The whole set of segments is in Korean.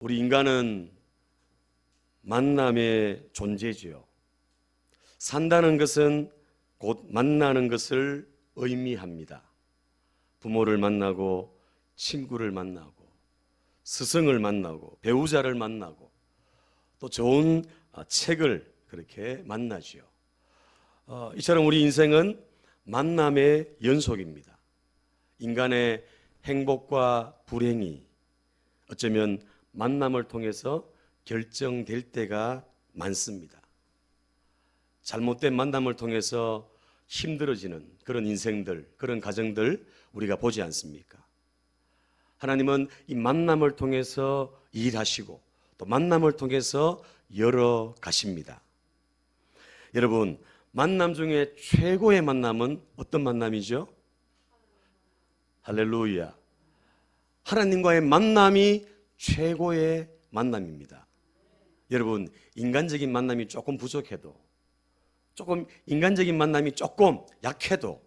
우리 인간은 만남의 존재지요. 산다는 것은 곧 만나는 것을 의미합니다. 부모를 만나고 친구를 만나고 스승을 만나고 배우자를 만나고 또 좋은 책을 그렇게 만나지요. 이처럼 우리 인생은 만남의 연속입니다. 인간의 행복과 불행이 어쩌면 만남을 통해서 결정될 때가 많습니다. 잘못된 만남을 통해서 힘들어지는 그런 인생들, 그런 가정들 우리가 보지 않습니까? 하나님은 이 만남을 통해서 일하시고 또 만남을 통해서 열어가십니다. 여러분, 만남 중에 최고의 만남은 어떤 만남이죠? 할렐루야. 하나님과의 만남이 최고의 만남입니다. 여러분, 인간적인 만남이 조금 부족해도, 인간적인 만남이 조금 약해도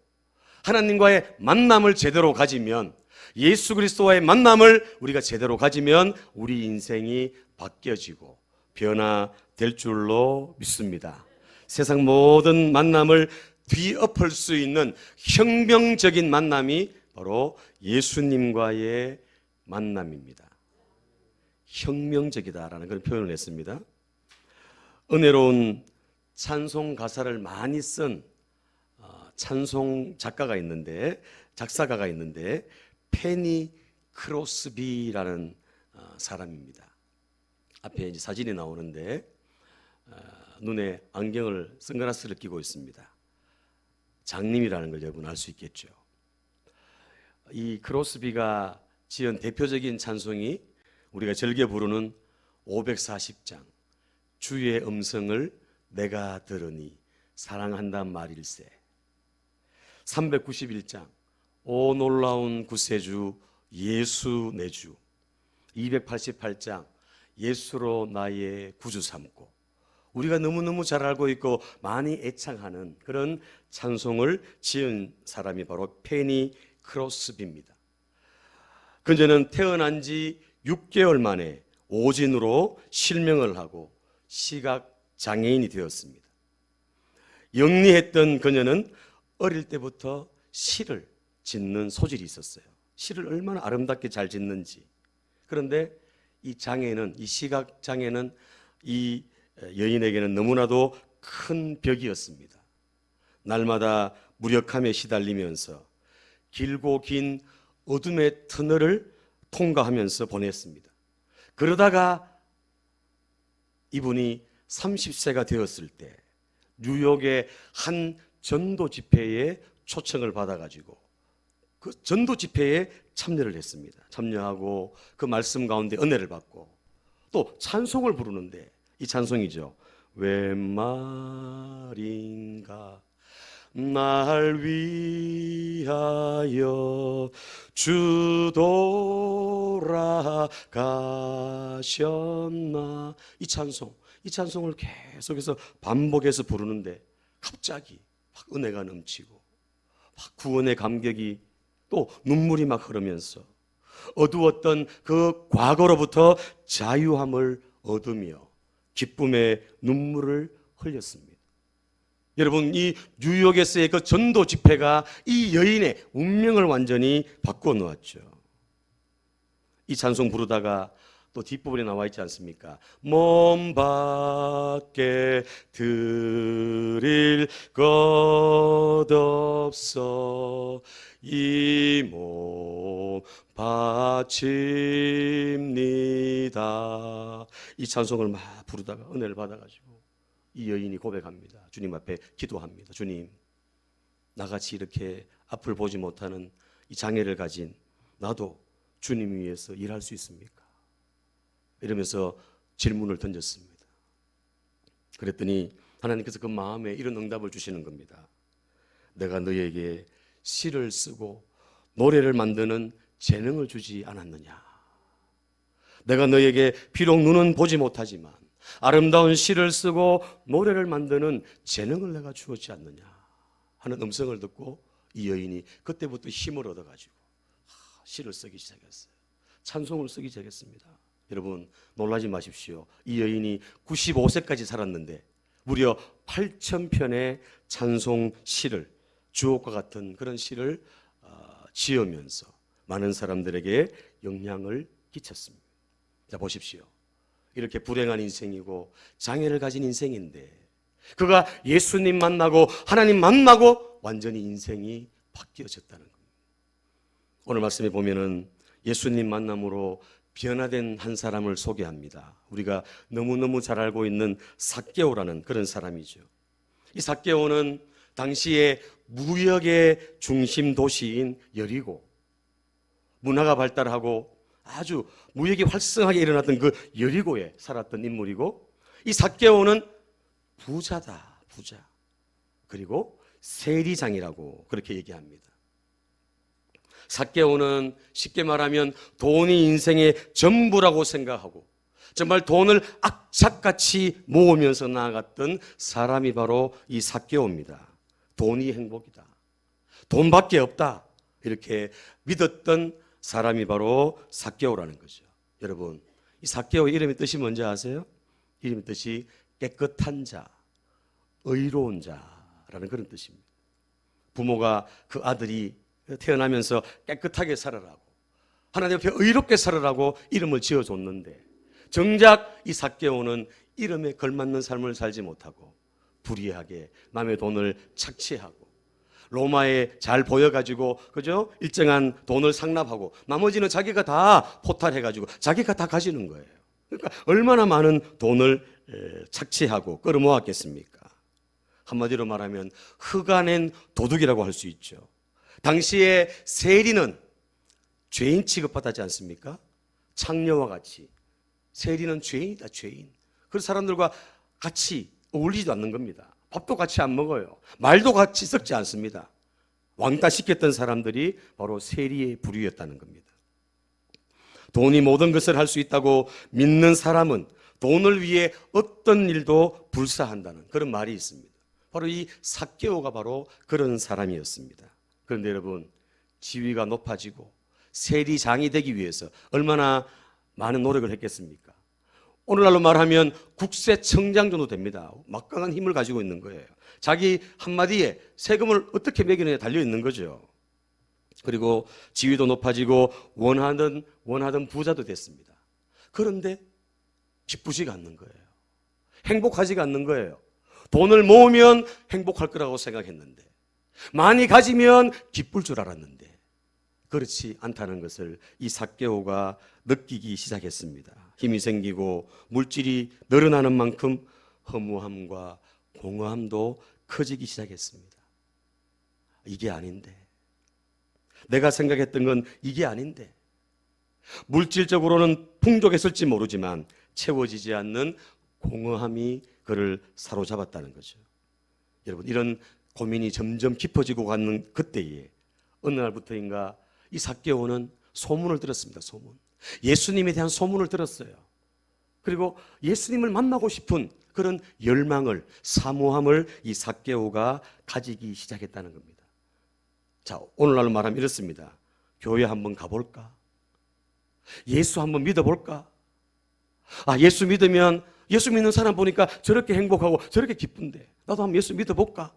하나님과의 만남을 제대로 가지면, 예수 그리스도와의 만남을 우리가 제대로 가지면 우리 인생이 바뀌어지고 변화될 줄로 믿습니다. 세상 모든 만남을 뒤엎을 수 있는 혁명적인 만남이 바로 예수님과의 만남입니다. 혁명적이다라는 그런 표현을 했습니다. 은혜로운 찬송 가사를 많이 쓴 찬송 작가가가 있는데 페니 크로스비라는 사람입니다. 앞에 이제 사진이 나오는데 눈에 안경을 선글라스를 끼고 있습니다. 장님이라는 걸 여러분 알 수 있겠죠. 이 크로스비가 지은 대표적인 찬송이 우리가 즐겨 부르는 540장 주의 음성을 내가 들으니 사랑한단 말일세, 391장 오 놀라운 구세주 예수 내 주, 288장 예수로 나의 구주 삼고, 우리가 너무너무 잘 알고 있고 많이 애창하는 그런 찬송을 지은 사람이 바로 페니 크로스비입니다. 그녀는 태어난 지 6개월 만에 오진으로 실명을 하고 시각장애인이 되었습니다. 영리했던 그녀는 어릴 때부터 시를 짓는 소질이 있었어요. 시를 얼마나 아름답게 잘 짓는지. 그런데 이 시각장애는 이 여인에게는 너무나도 큰 벽이었습니다. 날마다 무력함에 시달리면서 길고 긴 어둠의 터널을 통과하면서 보냈습니다. 그러다가 이분이 30세가 되었을 때 뉴욕의 한 전도 집회에 초청을 받아가지고 그 전도 집회에 참여를 했습니다. 참여하고 그 말씀 가운데 은혜를 받고 또 찬송을 부르는데, 이 찬송이죠. 웬 말인가 날 위하여 주 돌아가셨나. 이 찬송을 계속해서 반복해서 부르는데 갑자기 막 은혜가 넘치고 막 구원의 감격이 또 눈물이 막 흐르면서 어두웠던 그 과거로부터 자유함을 얻으며 기쁨의 눈물을 흘렸습니다. 여러분, 이 뉴욕에서의 그 전도 집회가 이 여인의 운명을 완전히 바꿔 놓았죠. 이 찬송 부르다가 또 뒷부분에 나와 있지 않습니까? 몸 밖에 드릴 것 없어 이 몸 바칩니다. 이 찬송을 막 부르다가 은혜를 받아가지고 이 여인이 고백합니다. 주님 앞에 기도합니다. 주님, 나같이 이렇게 앞을 보지 못하는 이 장애를 가진 나도 주님 위해서 일할 수 있습니까? 이러면서 질문을 던졌습니다. 그랬더니 하나님께서 그 마음에 이런 응답을 주시는 겁니다. 내가 너에게 시를 쓰고 노래를 만드는 재능을 주지 않았느냐? 내가 너에게 비록 눈은 보지 못하지만 아름다운 시를 쓰고 노래를 만드는 재능을 내가 주었지 않느냐 하는 음성을 듣고 이 여인이 그때부터 힘을 얻어가지고 시를 쓰기 시작했어요. 찬송을 쓰기 시작했습니다. 여러분 놀라지 마십시오. 이 여인이 95세까지 살았는데 무려 8,000편의 찬송 시를, 주옥과 같은 그런 시를 지으면서 많은 사람들에게 영향을 끼쳤습니다. 자, 보십시오. 이렇게 불행한 인생이고 장애를 가진 인생인데 그가 예수님 만나고 하나님 만나고 완전히 인생이 바뀌어졌다는 겁니다. 오늘 말씀에 보면은 예수님 만남으로 변화된 한 사람을 소개합니다. 우리가 너무너무 잘 알고 있는 삭개오라는 그런 사람이죠. 이 삭개오는 당시에 무역의 중심 도시인 여리고, 문화가 발달하고 아주 무역이 활성하게 일어났던 그 여리고에 살았던 인물이고, 이 삭개오는 부자다, 부자. 그리고 세리장이라고 그렇게 얘기합니다. 삭개오는 쉽게 말하면 돈이 인생의 전부라고 생각하고 정말 돈을 악착같이 모으면서 나아갔던 사람이 바로 이 삭개오입니다. 돈이 행복이다, 돈밖에 없다, 이렇게 믿었던 사람이 바로 삭개오라는 거죠. 여러분, 이 삭개오의 이름의 뜻이 뭔지 아세요? 이름의 뜻이 깨끗한 자, 의로운 자라는 그런 뜻입니다. 부모가 그 아들이 태어나면서 깨끗하게 살아라고, 하나님 앞에 의롭게 살아라고 이름을 지어줬는데 정작 이 삭개오는 이름에 걸맞는 삶을 살지 못하고 불의하게 남의 돈을 착취하고 로마에 잘 보여가지고, 그죠? 일정한 돈을 상납하고 나머지는 자기가 다 포탈해가지고 자기가 다 가지는 거예요. 그러니까 얼마나 많은 돈을 착취하고 끌어모았겠습니까? 한마디로 말하면 흑안엔 도둑이라고 할 수 있죠. 당시에 세리는 죄인 취급받지 않습니까? 창녀와 같이. 세리는 죄인이다, 죄인. 그런 사람들과 같이 어울리지도 않는 겁니다. 밥도 같이 안 먹어요. 말도 같이 섞지 않습니다. 왕따 시켰던 사람들이 바로 세리의 부류였다는 겁니다. 돈이 모든 것을 할 수 있다고 믿는 사람은 돈을 위해 어떤 일도 불사한다는 그런 말이 있습니다. 바로 이 삭개오가 바로 그런 사람이었습니다. 그런데 여러분, 지위가 높아지고 세리장이 되기 위해서 얼마나 많은 노력을 했겠습니까? 오늘날로 말하면 국세청장 정도 됩니다. 막강한 힘을 가지고 있는 거예요. 자기 한마디에 세금을 어떻게 매기느냐에 달려있는 거죠. 그리고 지위도 높아지고 원하던 부자도 됐습니다. 그런데 기쁘지가 않는 거예요. 행복하지가 않는 거예요. 돈을 모으면 행복할 거라고 생각했는데, 많이 가지면 기쁠 줄 알았는데 그렇지 않다는 것을 이 삭개오가 느끼기 시작했습니다. 힘이 생기고 물질이 늘어나는 만큼 허무함과 공허함도 커지기 시작했습니다. 이게 아닌데, 내가 생각했던 건 이게 아닌데, 물질적으로는 풍족했을지 모르지만 채워지지 않는 공허함이 그를 사로잡았다는 거죠. 여러분, 이런 고민이 점점 깊어지고 가는 그때에 어느 날부터인가 이 삭개오는 소문을 들었습니다. 소문. 예수님에 대한 소문을 들었어요. 그리고 예수님을 만나고 싶은 그런 열망을, 사모함을 이 삭개오가 가지기 시작했다는 겁니다. 자, 오늘날로 말하면 이렇습니다. 교회 한번 가볼까? 예수 한번 믿어볼까? 예수 믿으면, 예수 믿는 사람 보니까 저렇게 행복하고 저렇게 기쁜데 나도 한번 예수 믿어볼까?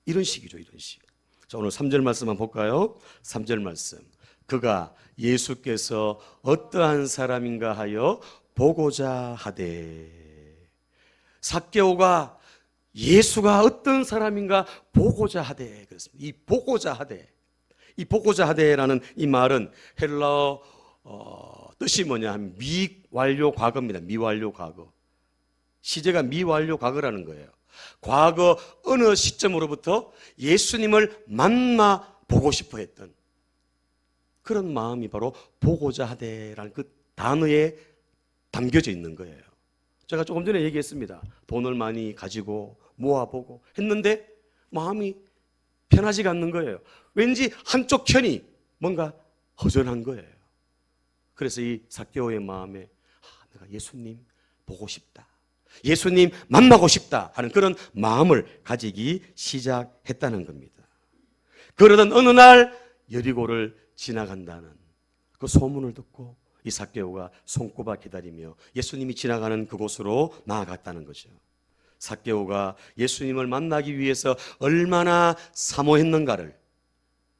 이런 식이죠, 이런 식. 자, 오늘 3절 말씀 한번 볼까요? 3절 말씀. 그가 예수께서 어떠한 사람인가 하여 보고자 하되. 삭개오가 예수가 어떤 사람인가 보고자 하되 그랬습니다. 이 보고자 하되, 이 보고자 하되라는 이 말은 헬라어 뜻이 뭐냐 하면 미완료 과거입니다. 미완료 과거. 시제가 미완료 과거라는 거예요. 과거 어느 시점으로부터 예수님을 만나 보고 싶어 했던 그런 마음이 바로 보고자 하되라는 그 단어에 담겨져 있는 거예요. 제가 조금 전에 얘기했습니다. 돈을 많이 가지고 모아보고 했는데 마음이 편하지가 않는 거예요. 왠지 한쪽 편이 뭔가 허전한 거예요. 그래서 이 삭개오의 마음에 내가 예수님 보고 싶다, 예수님 만나고 싶다 하는 그런 마음을 가지기 시작했다는 겁니다. 그러던 어느 날 여리고를 지나간다는 그 소문을 듣고 이 삭개오가 손꼽아 기다리며 예수님이 지나가는 그곳으로 나아갔다는 거죠. 삭개오가 예수님을 만나기 위해서 얼마나 사모했는가를,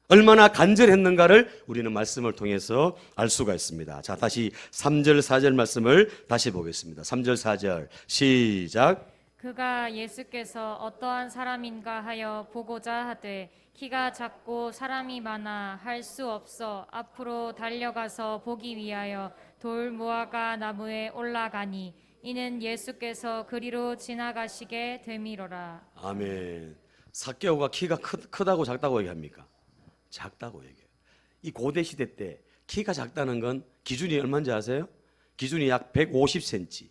얼마나 간절했는가를 우리는 말씀을 통해서 알 수가 있습니다. 자, 다시 3절 4절 말씀을 다시 보겠습니다. 3절 4절 시작. 그가 예수께서 어떠한 사람인가 하여 보고자 하되 키가 작고 사람이 많아 할 수 없어 앞으로 달려가서 보기 위하여 돌 무화과 나무에 올라가니 이는 예수께서 그리로 지나가시게 되미로라. 아멘. 삭개오가 키가 크다고 작다고 얘기합니까? 작다고 얘기해요. 이 고대 시대 때 키가 작다는 건 기준이 얼마인지 아세요? 기준이 약 150cm.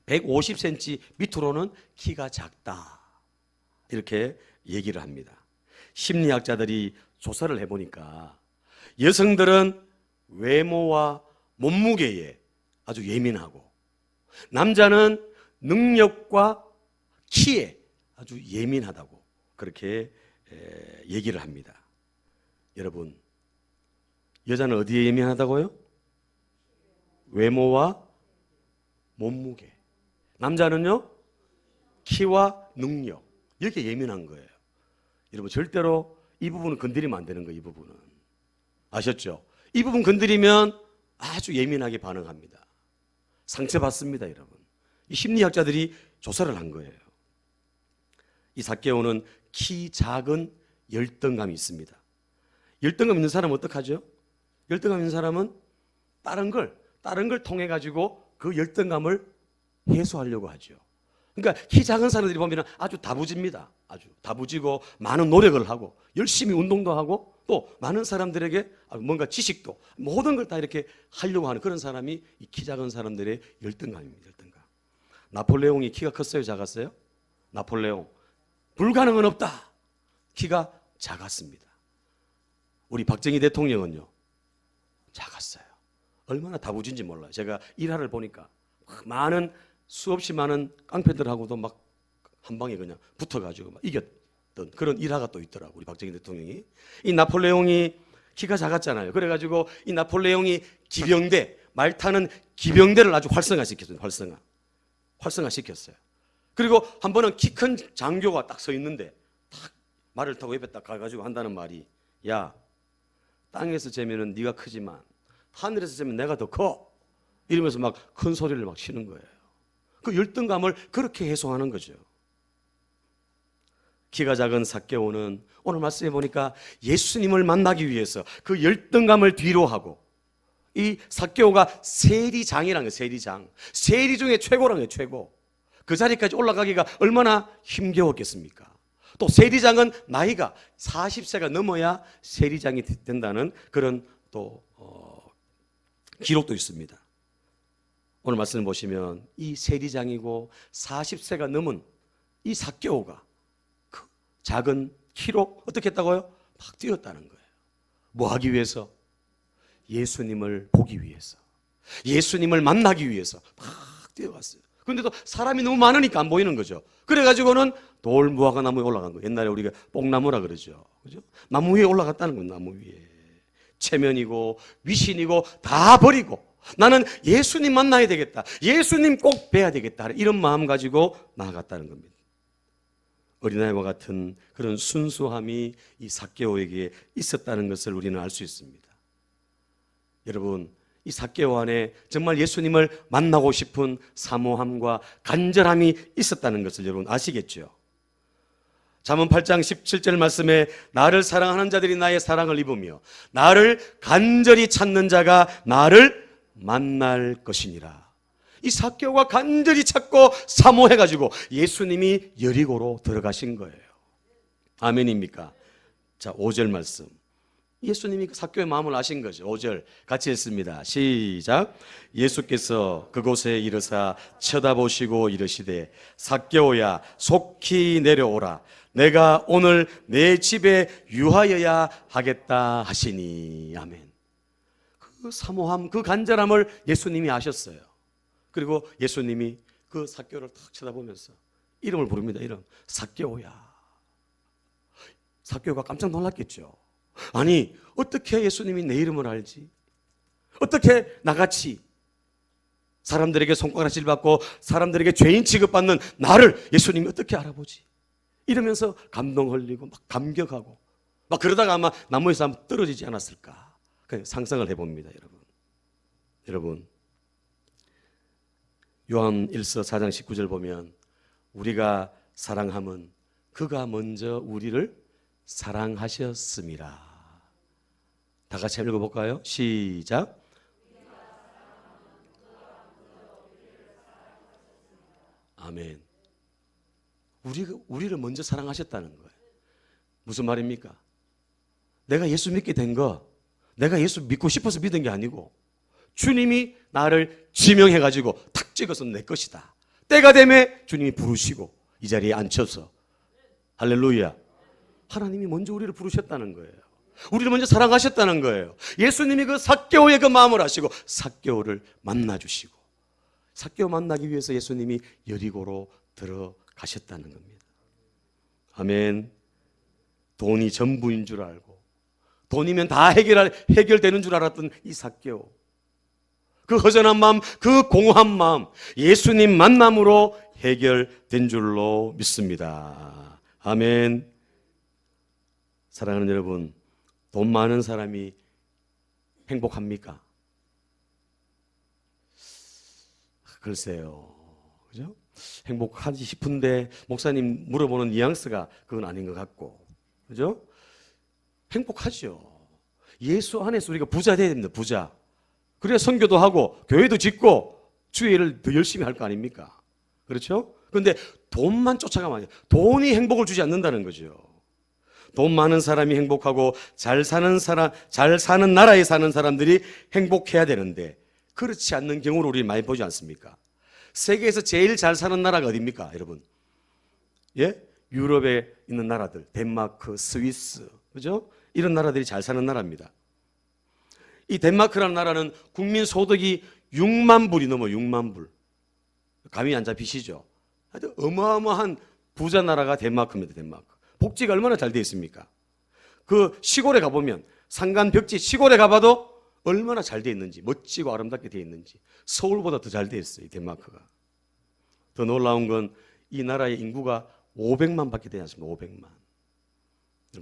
150cm 밑으로는 키가 작다. 이렇게 얘기를 합니다. 심리학자들이 조사를 해보니까 여성들은 외모와 몸무게에 아주 예민하고 남자는 능력과 키에 아주 예민하다고 그렇게 얘기를 합니다. 여러분, 여자는 어디에 예민하다고요? 외모와 몸무게. 남자는요? 키와 능력. 이렇게 예민한 거예요. 여러분, 절대로 이 부분은 건드리면 안 되는 거예요. 이 부분은. 아셨죠? 이 부분 건드리면 아주 예민하게 반응합니다. 상처받습니다, 여러분. 이 심리학자들이 조사를 한 거예요. 이 삭개오는 키 작은 열등감이 있습니다. 열등감 있는 사람은 어떡하죠? 열등감 있는 사람은 다른 걸 통해 가지고 그 열등감을 해소하려고 하죠. 그러니까 키 작은 사람들이 보면 아주 다부집니다. 아주 다부지고 많은 노력을 하고 열심히 운동도 하고 또 많은 사람들에게 뭔가 지식도 모든 걸 다 이렇게 하려고 하는 그런 사람이 이 키 작은 사람들의 열등감입니다. 열등감. 나폴레옹이 키가 컸어요? 작았어요? 나폴레옹. 불가능은 없다. 키가 작았습니다. 우리 박정희 대통령은요, 작았어요. 얼마나 다부진지 몰라요. 제가 일화를 보니까 많은 수없이 많은 깡패들하고도 막 한 방에 그냥 붙어가지고 막 이겼던 그런 일화가 또 있더라고. 우리 박정희 대통령이. 이 나폴레옹이 키가 작았잖아요. 그래가지고 이 나폴레옹이 기병대, 말 타는 기병대를 아주 활성화시켰어요. 활성화시켰어요. 그리고 한 번은 키 큰 장교가 딱 서 있는데 딱 말을 타고 옆에 딱 가가지고 한다는 말이, 야, 땅에서 재면은 네가 크지만 하늘에서 재면 내가 더 커. 이러면서 막 큰 소리를 막 치는 거예요. 그 열등감을 그렇게 해소하는 거죠. 키가 작은 삭개오는 오늘 말씀해 보니까 예수님을 만나기 위해서 그 열등감을 뒤로 하고, 이 삭개오가 세리장이라는 거예요. 세리장. 세리 중에 최고라는 거예요. 최고. 그 자리까지 올라가기가 얼마나 힘겨웠겠습니까? 또 세리장은 나이가 40세가 넘어야 세리장이 된다는 그런 또 기록도 있습니다. 오늘 말씀을 보시면 이 세리장이고 40세가 넘은 이 삭개오가 그 작은 키로 어떻게 했다고요? 막 뛰었다는 거예요. 뭐 하기 위해서? 예수님을 보기 위해서, 예수님을 만나기 위해서 막 뛰어갔어요. 그런데도 사람이 너무 많으니까 안 보이는 거죠. 그래가지고는 돌 무화과 나무에 올라간 거예요. 옛날에 우리가 뽕나무라 그러죠. 그죠? 나무 위에 올라갔다는 거예요. 나무 위에. 체면이고 위신이고 다 버리고 나는 예수님 만나야 되겠다. 예수님 꼭 뵈야 되겠다. 이런 마음 가지고 나아갔다는 겁니다. 어린아이와 같은 그런 순수함이 이 삭개오에게 있었다는 것을 우리는 알 수 있습니다. 여러분, 이 삭개오 안에 정말 예수님을 만나고 싶은 사모함과 간절함이 있었다는 것을 여러분 아시겠죠? 잠언 8장 17절 말씀에 나를 사랑하는 자들이 나의 사랑을 입으며 나를 간절히 찾는 자가 나를 만날 것이니라. 이 삭개오가 간절히 찾고 사모해가지고 예수님이 여리고로 들어가신 거예요. 아멘입니까? 자, 5절 말씀. 예수님이 삭개오의 마음을 아신 거죠. 5절 같이 읽습니다. 시작. 예수께서 그곳에 이르사 쳐다보시고 이르시되 삭개오야 속히 내려오라. 내가 오늘 내 집에 유하여야 하겠다 하시니. 아멘. 그 사모함, 그 간절함을 예수님이 아셨어요. 그리고 예수님이 그 삭개오를 탁 쳐다보면서 이름을 부릅니다. 이름. 삭개오야. 삭개오가 깜짝 놀랐겠죠. 아니, 어떻게 예수님이 내 이름을 알지? 어떻게 나같이 사람들에게 손가락질 받고 사람들에게 죄인 취급받는 나를 예수님이 어떻게 알아보지? 이러면서 감동 흘리고 막 감격하고 막 그러다가 아마 나무에서 한번 떨어지지 않았을까? 그냥 상상을 해봅니다, 여러분. 여러분, 요한 1서 4장 19절 보면 우리가 사랑함은 그가 먼저 우리를 사랑하셨음이라. 다 같이 읽어볼까요? 시작. 아멘. 우리를 먼저 사랑하셨다는 거예요. 무슨 말입니까? 내가 예수 믿게 된 거, 내가 예수 믿고 싶어서 믿은 게 아니고 주님이 나를 지명해가지고 탁 찍어서 내 것이다. 때가 되면 주님이 부르시고 이 자리에 앉혀서 할렐루야. 하나님이 먼저 우리를 부르셨다는 거예요. 우리를 먼저 사랑하셨다는 거예요. 예수님이 그 삭개오의 그 마음을 아시고 삭개오를 만나주시고 삭개오 만나기 위해서 예수님이 여리고로 들어가셨다는 겁니다. 아멘. 돈이 전부인 줄 알고 돈이면 다 해결되는 줄 알았던 이 삭개오, 그 허전한 마음, 그 공허한 마음 예수님 만남으로 해결된 줄로 믿습니다. 아멘. 사랑하는 여러분, 돈 많은 사람이 행복합니까? 글쎄요, 그죠? 행복하지 싶은데 목사님 물어보는 뉘앙스가 그건 아닌 것 같고, 그죠? 행복하죠. 예수 안에서 우리가 부자 돼야 됩니다. 부자. 그래야 선교도 하고 교회도 짓고 주의 일을 더 열심히 할 거 아닙니까? 그렇죠? 그런데 돈만 쫓아가면 안 돼요. 돈이 행복을 주지 않는다는 거죠. 돈 많은 사람이 행복하고 잘 사는 나라에 사는 사람들이 행복해야 되는데 그렇지 않는 경우를 우리 많이 보지 않습니까? 세계에서 제일 잘 사는 나라가 어디입니까, 여러분? 예? 유럽에 있는 나라들, 덴마크, 스위스, 그죠? 이런 나라들이 잘 사는 나라입니다. 이 덴마크라는 나라는 국민 소득이 6만 불이 넘어 6만 불. 감이 안 잡히시죠? 하여튼 어마어마한 부자 나라가 덴마크입니다, 덴마크. 복지가 얼마나 잘 되어 있습니까? 그 시골에 가보면 산간 벽지 시골에 가봐도 얼마나 잘 되어 있는지, 멋지고 아름답게 되어 있는지 서울보다 더 잘 되어 있어요, 덴마크가. 더 놀라운 건 이 나라의 인구가 500만 밖에 되지 않습니다. 500만.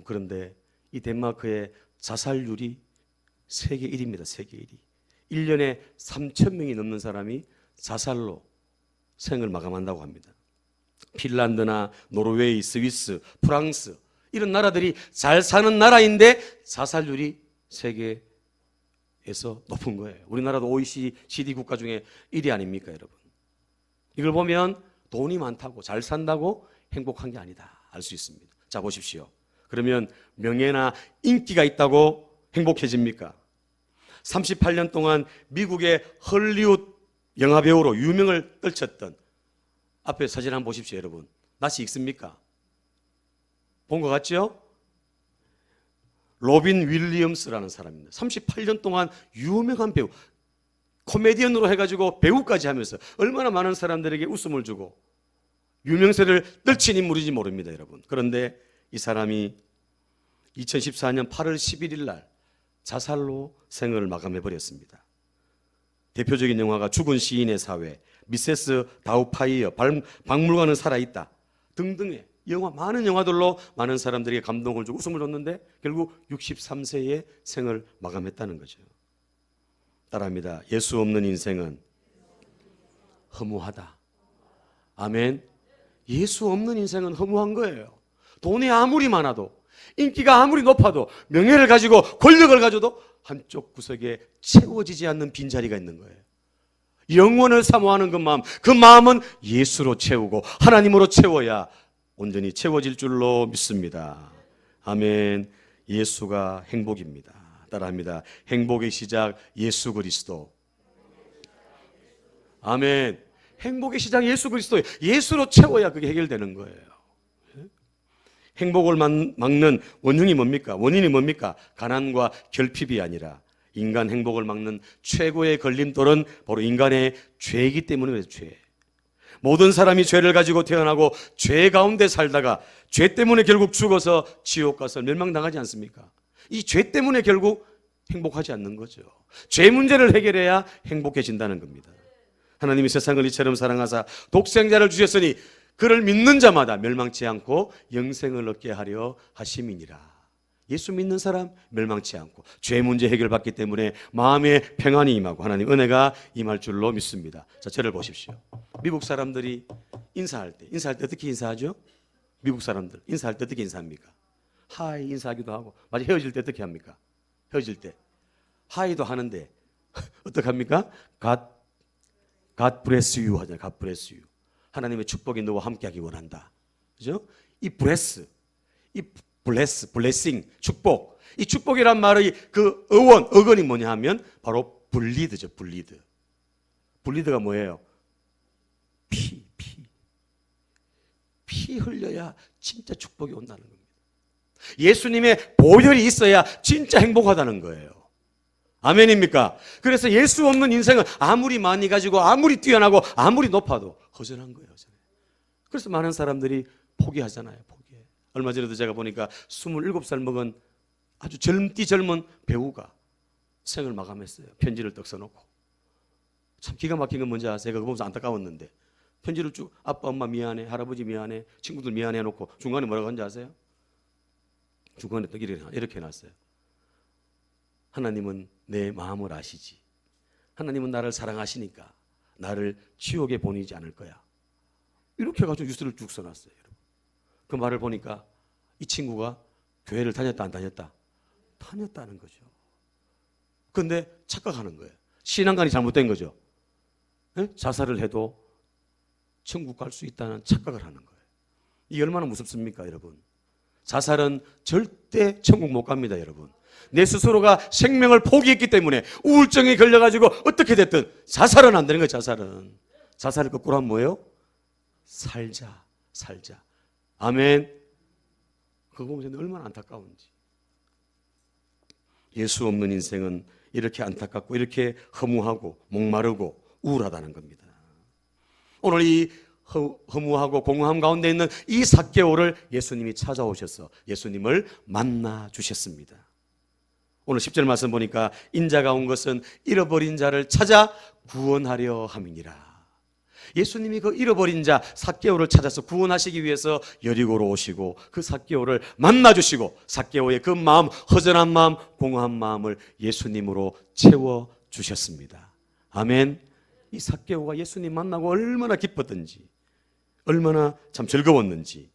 그런데 이 덴마크의 자살률이 세계 1위입니다. 세계 1위. 1년에 3천 명이 넘는 사람이 자살로 생을 마감한다고 합니다. 핀란드나 노르웨이, 스위스, 프랑스 이런 나라들이 잘 사는 나라인데 자살률이 세계에서 높은 거예요. 우리나라도 OECD 국가 중에 1위 아닙니까, 여러분? 이걸 보면 돈이 많다고 잘 산다고 행복한 게 아니다 알 수 있습니다. 자, 보십시오. 그러면 명예나 인기가 있다고 행복해집니까? 38년 동안 미국의 헐리우드 영화배우로 유명을 떨쳤던, 앞에 사진 한번 보십시오, 여러분. 낯이 익습니까? 본 것 같죠? 로빈 윌리엄스라는 사람입니다. 38년 동안 유명한 배우, 코미디언으로 해가지고 배우까지 하면서 얼마나 많은 사람들에게 웃음을 주고 유명세를 떨친 인물인지 모릅니다, 여러분. 그런데 이 사람이 2014년 8월 11일 날 자살로 생을 마감해버렸습니다. 대표적인 영화가 죽은 시인의 사회, 미세스 다우파이어, 박물관은 살아있다 등등의 영화, 많은 영화들로 많은 사람들에게 감동을 주고 웃음을 줬는데 결국 63세에 생을 마감했다는 거죠. 따라합니다. 예수 없는 인생은 허무하다. 아멘. 예수 없는 인생은 허무한 거예요. 돈이 아무리 많아도, 인기가 아무리 높아도, 명예를 가지고 권력을 가져도 한쪽 구석에 채워지지 않는 빈자리가 있는 거예요. 영원을 사모하는 그 마음은 예수로 채우고 하나님으로 채워야 온전히 채워질 줄로 믿습니다. 아멘. 예수가 행복입니다. 따라합니다. 행복의 시작 예수 그리스도. 아멘. 행복의 시작 예수 그리스도. 예수로 채워야 그게 해결되는 거예요. 행복을 막는 원흉이 뭡니까? 원인이 뭡니까? 가난과 결핍이 아니라 인간 행복을 막는 최고의 걸림돌은 바로 인간의 죄이기 때문에 죄. 모든 사람이 죄를 가지고 태어나고 죄 가운데 살다가 죄 때문에 결국 죽어서 지옥 가서 멸망당하지 않습니까? 이 죄 때문에 결국 행복하지 않는 거죠. 죄 문제를 해결해야 행복해진다는 겁니다. 하나님이 세상을 이처럼 사랑하사 독생자를 주셨으니 그를 믿는 자마다 멸망치 않고 영생을 얻게 하려 하심이니라. 예수 믿는 사람 멸망치 않고 죄 문제 해결받기 때문에 마음에 평안이 임하고 하나님 은혜가 임할 줄로 믿습니다. 자, 저를 보십시오. 미국 사람들이 인사할 때 어떻게 인사하죠? 미국 사람들 인사할 때 어떻게 인사합니까? 하이 인사하기도 하고, 맞아, 헤어질 때 어떻게 합니까? 헤어질 때 하이도 하는데 어떻게 합니까? God bless you 하잖아요. God bless you. 하나님의 축복이 너와 함께하기 원한다. 그죠? 이 bless, 이 blessing, 축복. 이 축복이란 말의 그 어근이 뭐냐 하면 바로 bleed죠. bleed가 뭐예요? 피 흘려야 진짜 축복이 온다는 겁니다. 예수님의 보혈이 있어야 진짜 행복하다는 거예요. 아멘입니까? 그래서 예수 없는 인생은 아무리 많이 가지고 아무리 뛰어나고 아무리 높아도 허전한 거예요. 그래서 많은 사람들이 포기하잖아요. 포기해. 얼마 전에도 제가 보니까 27살 먹은 아주 젊은 배우가 생을 마감했어요. 편지를 떡 써놓고. 참 기가 막힌 건 뭔지 아세요? 그거 보면서 안타까웠는데 편지를 쭉 아빠 엄마 미안해, 할아버지 미안해, 친구들 미안해 해놓고 중간에 뭐라고 하는지 아세요? 중간에 딱 이렇게 해놨어요. 하나님은 내 마음을 아시지. 하나님은 나를 사랑하시니까 나를 지옥에 보내지 않을 거야. 이렇게 해가지고 뉴스를 쭉 써놨어요. 여러분. 그 말을 보니까 이 친구가 교회를 다녔다 안 다녔다? 다녔다는 거죠. 그런데 착각하는 거예요. 신앙관이 잘못된 거죠. 네? 자살을 해도 천국 갈 수 있다는 착각을 하는 거예요. 이게 얼마나 무섭습니까, 여러분? 자살은 절대 천국 못 갑니다, 여러분. 내 스스로가 생명을 포기했기 때문에 우울증에 걸려가지고 어떻게 됐든 자살은 안 되는 거예요. 자살을 거꾸로 하면 뭐예요? 살자. 아멘. 그거 보면서 얼마나 안타까운지. 예수 없는 인생은 이렇게 안타깝고 이렇게 허무하고 목마르고 우울하다는 겁니다. 오늘 이 허무하고 공허함 가운데 있는 이 삭개오를 예수님이 찾아오셔서 예수님을 만나 주셨습니다. 오늘 10절 말씀 보니까 인자가 온 것은 잃어버린 자를 찾아 구원하려 함이니라. 예수님이 그 잃어버린 자 삭개오를 찾아서 구원하시기 위해서 여리고로 오시고 그 삭개오를 만나 주시고 삭개오의 그 마음, 허전한 마음, 공허한 마음을 예수님으로 채워 주셨습니다. 아멘. 이 삭개오가 예수님 만나고 얼마나 기뻤던지, 얼마나 참 즐거웠는지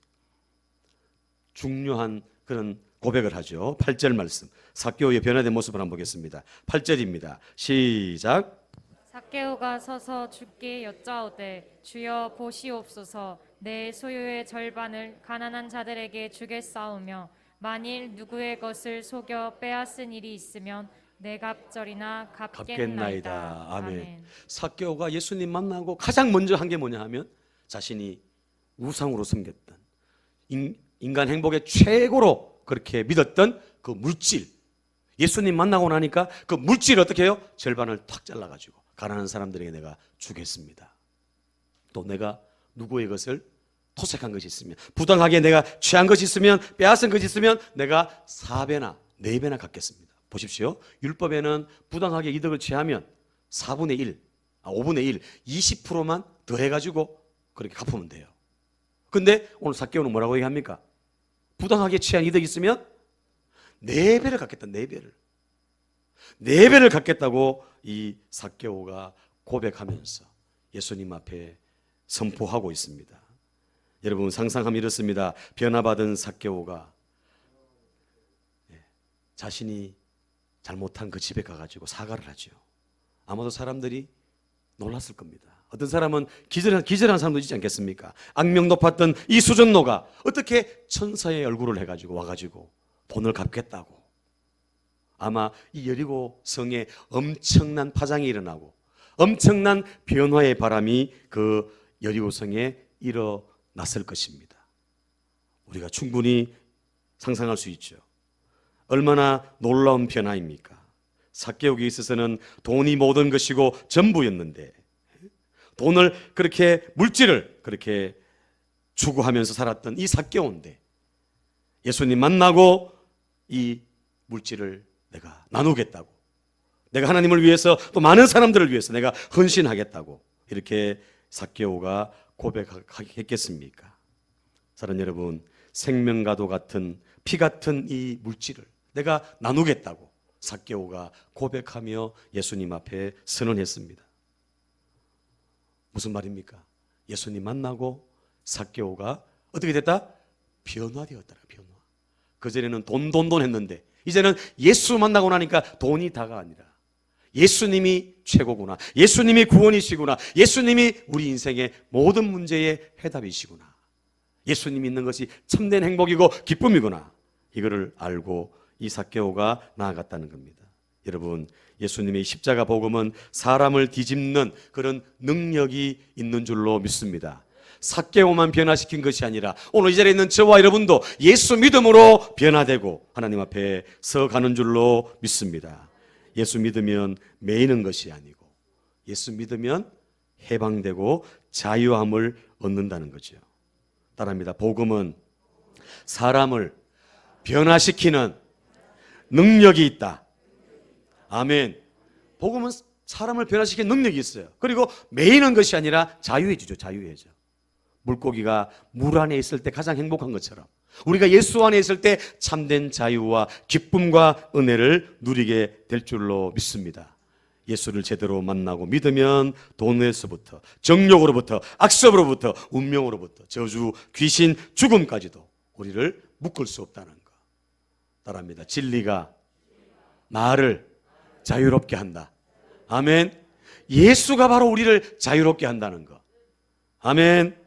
중요한 그런 고백을 하죠. 8절 말씀, 삭개오의 변화된 모습을 한번 보겠습니다. 8절입니다. 시작. 삭개오가 서서 주께 여짜오되 주여 보시옵소서, 내 소유의 절반을 가난한 자들에게 주겠사오며 만일 누구의 것을 속여 빼앗은 일이 있으면 내 갑절이나 갚겠나이다. 아멘. 삭개오가 예수님 만나고 가장 먼저 한 게 뭐냐 하면 자신이 우상으로 섬겼던 인간 행복의 최고로 그렇게 믿었던 그 물질, 예수님 만나고 나니까 그 물질을 어떻게 해요? 절반을 탁 잘라가지고 가난한 사람들에게 내가 주겠습니다. 또 내가 누구의 것을 토색한 것이 있으면, 부당하게 내가 취한 것이 있으면, 빼앗은 것이 있으면 내가 4배나 4배나 갚겠습니다. 보십시오. 율법에는 부당하게 이득을 취하면 4분의 1, 5분의 1, 20%만 더해가지고 그렇게 갚으면 돼요. 근데 오늘 삭개오는 뭐라고 얘기합니까? 부당하게 취한 이득이 있으면 4배를 갚겠다. 4배를. 4배를 갚겠다고 이 삭개오가 고백하면서 예수님 앞에 선포하고 있습니다. 여러분 상상하면 이렇습니다. 변화받은 삭개오가 자신이 잘못한 그 집에 가가지고 사과를 하죠. 아마도 사람들이 놀랐을 겁니다. 어떤 사람은 기절한 사람도 있지 않겠습니까? 악명 높았던 이 수전노가 어떻게 천사의 얼굴을 해가지고 와가지고 돈을 갚겠다고. 아마 이 여리고 성에 엄청난 파장이 일어나고 엄청난 변화의 바람이 그 여리고 성에 일어났을 것입니다. 우리가 충분히 상상할 수 있죠. 얼마나 놀라운 변화입니까? 삭개오에 있어서는 돈이 모든 것이고 전부였는데 돈을 그렇게 물질을 그렇게 추구하면서 살았던 이 삭개오인데 예수님 만나고 이 물질을 내가 나누겠다고, 내가 하나님을 위해서 또 많은 사람들을 위해서 내가 헌신하겠다고 이렇게 삭개오가 고백했겠습니까? 사랑하는 여러분, 생명과도 같은 피 같은 이 물질을 내가 나누겠다고 삭개오가 고백하며 예수님 앞에 선언했습니다. 무슨 말입니까? 예수님 만나고 삭개오가 어떻게 됐다? 변화되었더라. 변화. 그전에는 돈 했는데 이제는 예수 만나고 나니까 돈이 다가 아니라 예수님이 최고구나, 예수님이 구원이시구나, 예수님이 우리 인생의 모든 문제의 해답이시구나, 예수님이 있는 것이 참된 행복이고 기쁨이구나, 이거를 알고 이 삭개오가 나아갔다는 겁니다. 여러분, 예수님의 십자가 복음은 사람을 뒤집는 그런 능력이 있는 줄로 믿습니다. 삭개오만 변화시킨 것이 아니라 오늘 이 자리에 있는 저와 여러분도 예수 믿음으로 변화되고 하나님 앞에 서가는 줄로 믿습니다. 예수 믿으면 매이는 것이 아니고 예수 믿으면 해방되고 자유함을 얻는다는 거죠. 따라합니다. 복음은 사람을 변화시키는 능력이 있다. 아멘. 복음은 사람을 변화시키는 능력이 있어요. 그리고 매이는 것이 아니라 자유해지죠. 자유해져. 물고기가 물 안에 있을 때 가장 행복한 것처럼 우리가 예수 안에 있을 때 참된 자유와 기쁨과 은혜를 누리게 될 줄로 믿습니다. 예수를 제대로 만나고 믿으면 돈에서부터 정욕으로부터 악습으로부터 운명으로부터 저주, 귀신, 죽음까지도 우리를 묶을 수 없다는 것. 따라합니다. 진리가 나를 자유롭게 한다. 아멘. 예수가 바로 우리를 자유롭게 한다는 것. 아멘.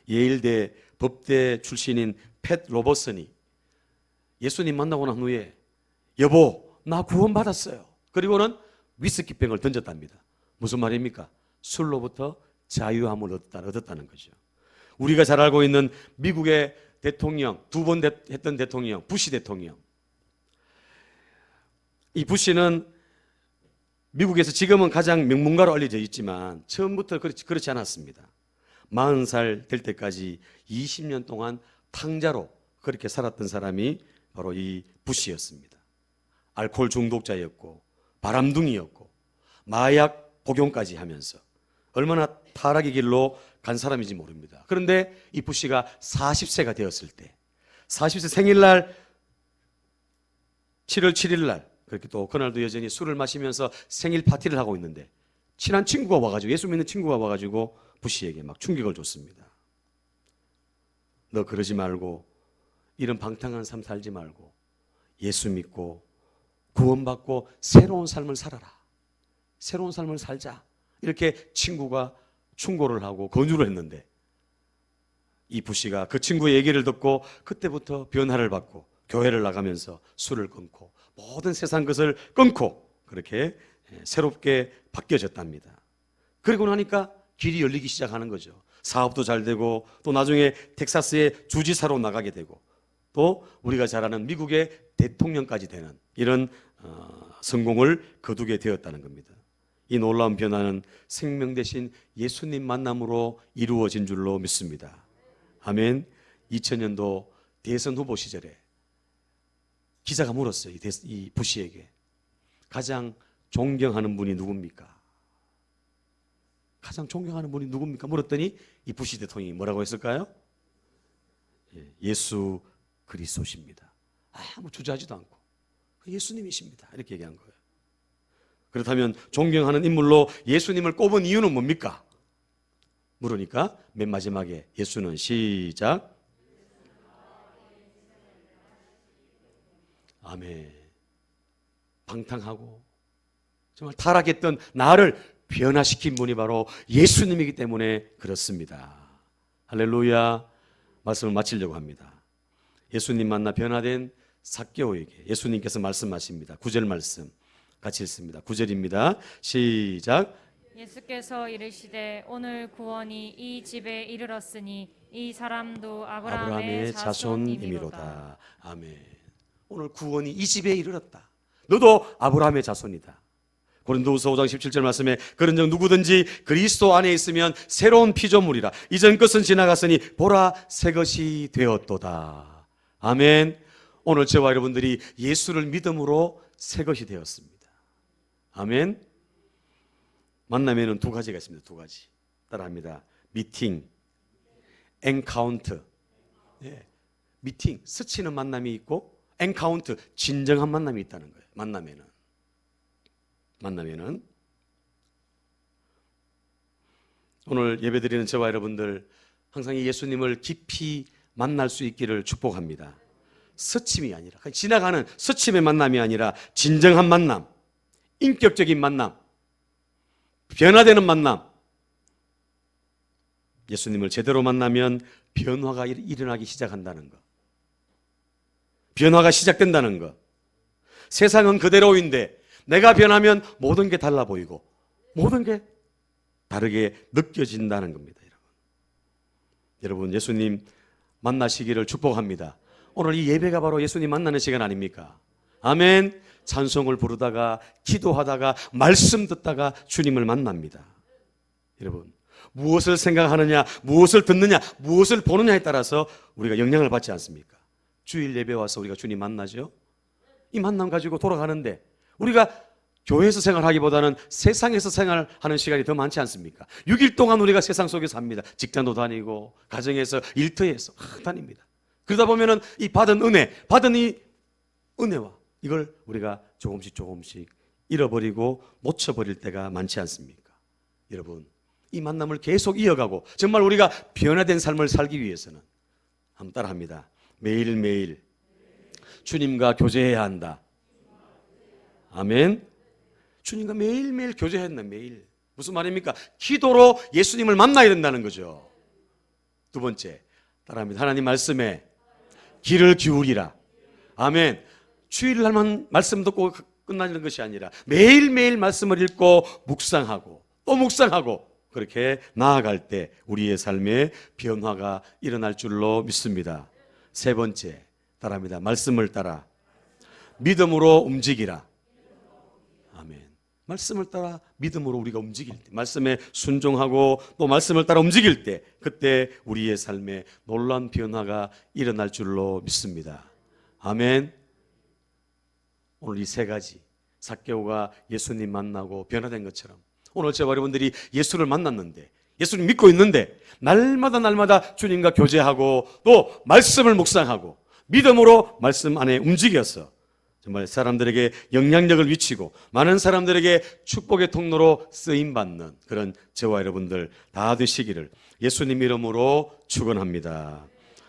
예일대 법대 출신인 팻 로버슨이 예수님 만나고 난 후에 여보, 나 구원받았어요. 그리고는 위스키병을 던졌답니다. 무슨 말입니까? 술로부터 자유함을 얻었다는 거죠. 우리가 잘 알고 있는 미국의 대통령, 두 번 했던 대통령, 부시 대통령. 이 부시는 미국에서 지금은 가장 명문가로 알려져 있지만 처음부터 그렇지 않았습니다. 40살 될 때까지 20년 동안 탕자로 그렇게 살았던 사람이 바로 이 부시였습니다. 알코올 중독자였고 바람둥이였고 마약 복용까지 하면서 얼마나 타락의 길로 간 사람인지 모릅니다. 그런데 이 부시가 40세가 되었을 때 40세 생일날 7월 7일날 그렇게 또 그날도 여전히 술을 마시면서 생일 파티를 하고 있는데 친한 친구가 와가지고 예수 믿는 친구가 와가지고 부시에게 막 충격을 줬습니다. 너 그러지 말고 이런 방탕한 삶 살지 말고 예수 믿고 구원받고 새로운 삶을 살아라. 새로운 삶을 살자. 이렇게 친구가 충고를 하고 권유를 했는데 이 부시가 그 친구의 얘기를 듣고 그때부터 변화를 받고 교회를 나가면서 술을 끊고 모든 세상 것을 끊고 그렇게 새롭게 바뀌어졌답니다. 그리고 나니까 길이 열리기 시작하는 거죠. 사업도 잘 되고 또 나중에 텍사스의 주지사로 나가게 되고 또 우리가 잘 아는 미국의 대통령까지 되는 이런 성공을 거두게 되었다는 겁니다. 이 놀라운 변화는 생명 대신 예수님 만남으로 이루어진 줄로 믿습니다. 아멘. 2000년도 대선 후보 시절에 기자가 물었어요. 이 부시에게 가장 존경하는 분이 누굽니까? 가장 존경하는 분이 누굽니까? 물었더니 이 부시 대통령이 뭐라고 했을까요? 예수 그리스도십니다. 아무 주저하지도 않고 예수님이십니다. 이렇게 얘기한 거예요. 그렇다면 존경하는 인물로 예수님을 꼽은 이유는 뭡니까? 물으니까 맨 마지막에 예수는 시작 아멘. 방탕하고 정말 타락했던 나를 변화시킨 분이 바로 예수님이기 때문에 그렇습니다. 할렐루야. 말씀을 마치려고 합니다. 예수님 만나 변화된 삭개오에게 예수님께서 말씀하십니다. 9절 말씀 같이 읽습니다. 9절입니다. 시작. 예수께서 이르시되 오늘 구원이 이 집에 이르렀으니 이 사람도 아브라함의 자손이미로다. 아멘. 오늘 구원이 이 집에 이르렀다. 너도 아브라함의 자손이다. 고린도후서 5장 17절 말씀에 그런즉 누구든지 그리스도 안에 있으면 새로운 피조물이라 이전 것은 지나갔으니 보라 새 것이 되었도다. 아멘. 오늘 저와 여러분들이 예수를 믿음으로 새 것이 되었습니다. 아멘. 만남에는 두 가지가 있습니다. 두 가지. 따라합니다. 미팅, 엔카운트. 예. 미팅, 스치는 만남이 있고 엔카운트, 진정한 만남이 있다는 거예요. 만남에는 오늘 예배드리는 저와 여러분들 항상 이 예수님을 깊이 만날 수 있기를 축복합니다. 스침이 아니라, 지나가는 스침의 만남이 아니라 진정한 만남, 인격적인 만남, 변화되는 만남. 예수님을 제대로 만나면 변화가 일어나기 시작한다는 것. 변화가 시작된다는 것. 세상은 그대로인데 내가 변하면 모든 게 달라 보이고 모든 게 다르게 느껴진다는 겁니다. 여러분, 예수님 만나시기를 축복합니다. 오늘 이 예배가 바로 예수님 만나는 시간 아닙니까? 아멘. 찬송을 부르다가 기도하다가 말씀 듣다가 주님을 만납니다. 여러분, 무엇을 생각하느냐, 무엇을 듣느냐, 무엇을 보느냐에 따라서 우리가 영향을 받지 않습니까? 주일 예배 와서 우리가 주님 만나죠. 이 만남 가지고 돌아가는데 우리가 교회에서 생활하기보다는 세상에서 생활하는 시간이 더 많지 않습니까? 6일 동안 우리가 세상 속에서 삽니다. 직장도 다니고 가정에서 일터에서 다닙니다. 그러다 보면은 이 받은 이 은혜와 이걸 우리가 조금씩 잃어버리고 놓쳐버릴 때가 많지 않습니까? 여러분, 이 만남을 계속 이어가고 정말 우리가 변화된 삶을 살기 위해서는 한번 따라합니다. 매일매일 주님과 교제해야 한다. 아멘. 주님과 매일매일 교제해야 한다. 매일. 무슨 말입니까? 기도로 예수님을 만나야 된다는 거죠. 두 번째, 따라합니다. 하나님 말씀에 귀를 기울이라. 아멘. 주일날만 말씀 듣고 끝나는 것이 아니라 매일매일 말씀을 읽고 묵상하고 또 묵상하고 그렇게 나아갈 때 우리의 삶에 변화가 일어날 줄로 믿습니다. 세 번째, 따라합니다. 말씀을 따라 믿음으로 움직이라. 아멘. 말씀을 따라 믿음으로 우리가 움직일 때, 말씀에 순종하고 또 말씀을 따라 움직일 때, 그때 우리의 삶에 놀라운 변화가 일어날 줄로 믿습니다. 아멘. 오늘 이 세 가지, 삭개오가 예수님 만나고 변화된 것처럼 오늘 저와 여러분들이 예수를 만났는데, 예수를 믿고 있는데 날마다 주님과 교제하고 또 말씀을 묵상하고 믿음으로 말씀 안에 움직여서 정말 사람들에게 영향력을 미치고 많은 사람들에게 축복의 통로로 쓰임받는 그런 저와 여러분들 다 되시기를 예수님 이름으로 축원합니다.